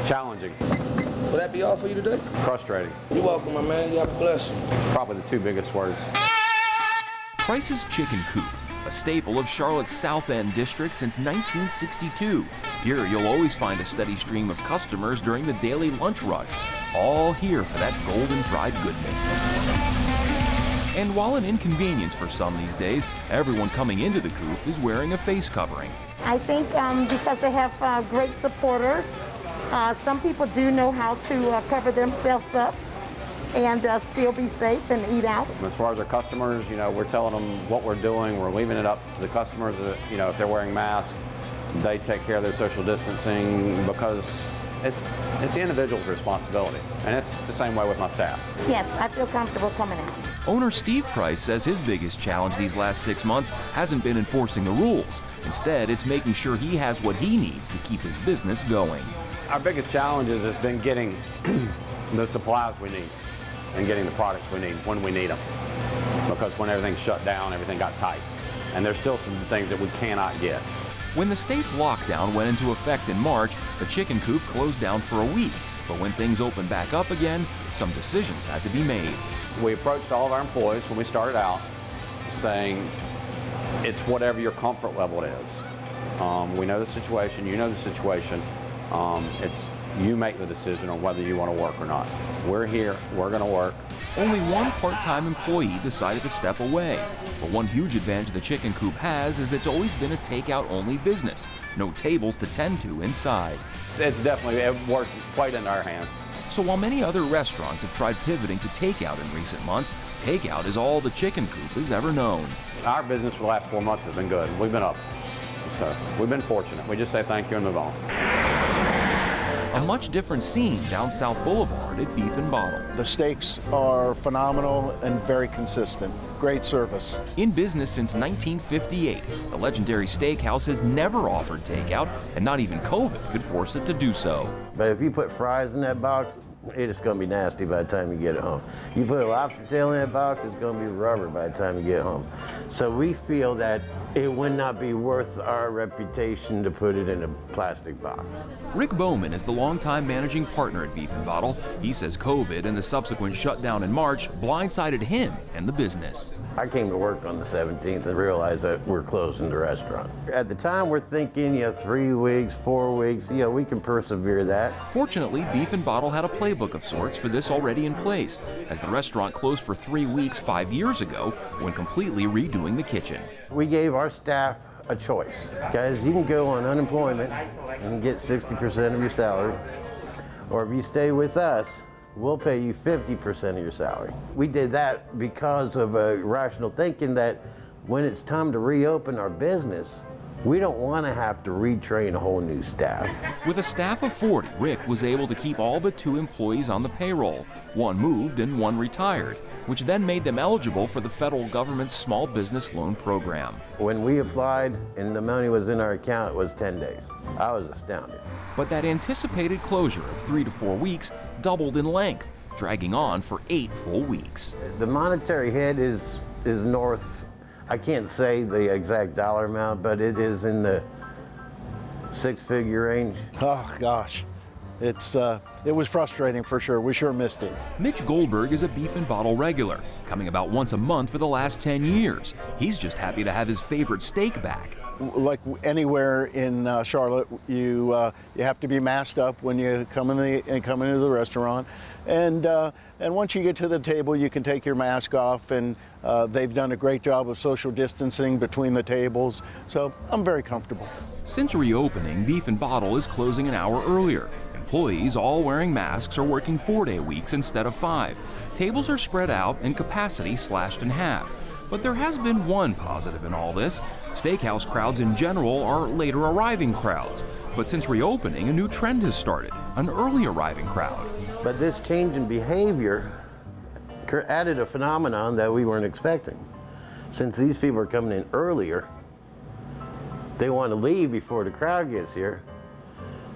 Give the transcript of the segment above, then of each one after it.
Challenging. Will that be all for you today? Frustrating. You're welcome, my man. You have a blessing. It's probably the two biggest words. Price's Chicken Coop, a staple of Charlotte's South End district since 1962. Here you'll always find a steady stream of customers during the daily lunch rush, all here for that golden fried goodness. And while an inconvenience for some these days, everyone coming into the coop is wearing a face covering. I think because they have great supporters, some people do know how to cover themselves up and still be safe and eat out. As far as our customers, we're telling them what we're doing. We're leaving it up to the customers. If they're wearing masks, they take care of their social distancing because it's the individual's responsibility. And it's the same way with my staff. Yes, I feel comfortable coming out. Owner Steve Price says his biggest challenge these last 6 months hasn't been enforcing the rules. Instead, it's making sure he has what he needs to keep his business going. Our biggest challenge has been getting the supplies we need and getting the products we need when we need them. Because when everything shut down, everything got tight. And there's still some things that we cannot get. When the state's lockdown went into effect in March, the chicken coop closed down for a week. But when things opened back up again, some decisions had to be made. We approached all of our employees when we started out saying, it's whatever your comfort level is. We know the situation, you know the situation. It's you make the decision on whether you want to work or not. We're here, we're going to work. Only one part-time employee decided to step away. But one huge advantage the chicken coop has is it's always been a takeout-only business. No tables to tend to inside. It's definitely, it worked quite in our hand. So while many other restaurants have tried pivoting to takeout in recent months, takeout is all the chicken coop has ever known. Our business for the last 4 months has been good. We've been up. So we've been fortunate. We just say thank you and move on. A much different scene down South Boulevard at Beef and Bottle. The steaks are phenomenal and very consistent. Great service. In business since 1958, the legendary steakhouse has never offered takeout, and not even COVID could force it to do so. But if you put fries in that box, it's going to be nasty by the time you get it home. You put a lobster tail in that box, it's going to be rubber by the time you get home. So we feel that it would not be worth our reputation to put it in a plastic box. Rick Bowman is the longtime managing partner at Beef and Bottle. He says COVID and the subsequent shutdown in March blindsided him and the business. I came to work on the 17th and realized that we're closing the restaurant. At the time, we're thinking, 3 weeks, 4 weeks, we can persevere that. Fortunately, Beef and Bottle had a playbook of sorts for this already in place, as the restaurant closed for 3 weeks 5 years ago when completely redoing the kitchen. We gave our staff a choice. Guys, you can go on unemployment and get 60% of your salary, or if you stay with us, we'll pay you 50% of your salary. We did that because of rational thinking that when it's time to reopen our business, we don't want to have to retrain a whole new staff. With a staff of 40, Rick was able to keep all but 2 employees on the payroll. One moved and one retired, which then made them eligible for the federal government's small business loan program. When we applied and the money was in our account, it was 10 days. I was astounded. But that anticipated closure of 3 to 4 weeks doubled in length, dragging on for 8 full weeks. The monetary hit is north. I can't say the exact dollar amount, but it is in the 6-figure range. Oh gosh, it was frustrating for sure. We sure missed it. Mitch Goldberg is a Beef and Bottle regular, coming about once a month for the last 10 years. He's just happy to have his favorite steak back. Like anywhere in Charlotte, you have to be masked up when you come into the restaurant, and once you get to the table, you can take your mask off, and they've done a great job of social distancing between the tables. So I'm very comfortable. Since reopening, Beef and Bottle is closing an hour earlier. Employees, all wearing masks, are working 4-day weeks instead of 5. Tables are spread out and capacity slashed in half. But there has been one positive in all this. Steakhouse crowds in general are later arriving crowds. But since reopening, a new trend has started, an early arriving crowd. But this change in behavior added a phenomenon that we weren't expecting. Since these people are coming in earlier, they want to leave before the crowd gets here.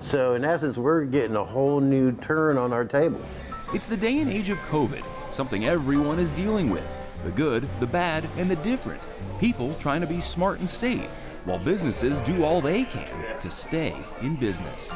So in essence, we're getting a whole new turn on our tables. It's the day and age of COVID, something everyone is dealing with. The good, the bad, and the different. People trying to be smart and safe, while businesses do all they can to stay in business.